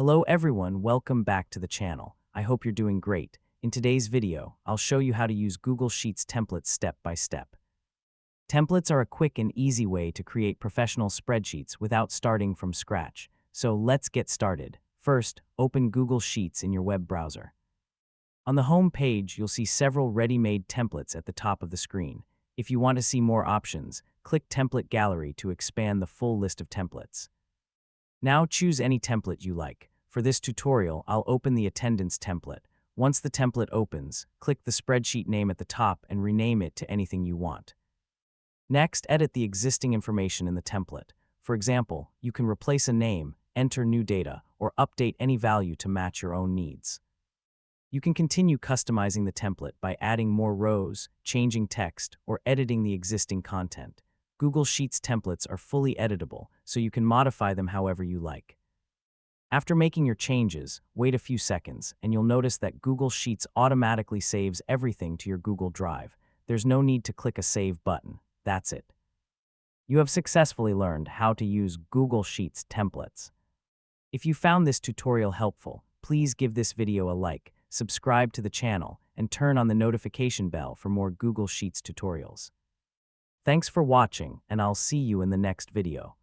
Hello everyone, welcome back to the channel. I hope you're doing great. In today's video, I'll show you how to use Google Sheets templates step by step. Templates are a quick and easy way to create professional spreadsheets without starting from scratch. So let's get started. First, open Google Sheets in your web browser. On the home page, you'll see several ready-made templates at the top of the screen. If you want to see more options, click Template Gallery to expand the full list of templates. Now choose any template you like. For this tutorial, I'll open the attendance template. Once the template opens, click the spreadsheet name at the top and rename it to anything you want. Next, edit the existing information in the template. For example, you can replace a name, enter new data, or update any value to match your own needs. You can continue customizing the template by adding more rows, changing text, or editing the existing content. Google Sheets templates are fully editable, so you can modify them however you like. After making your changes, wait a few seconds, and you'll notice that Google Sheets automatically saves everything to your Google Drive. There's no need to click a Save button. That's it. You have successfully learned how to use Google Sheets templates. If you found this tutorial helpful, please give this video a like, subscribe to the channel, and turn on the notification bell for more Google Sheets tutorials. Thanks for watching, and I'll see you in the next video.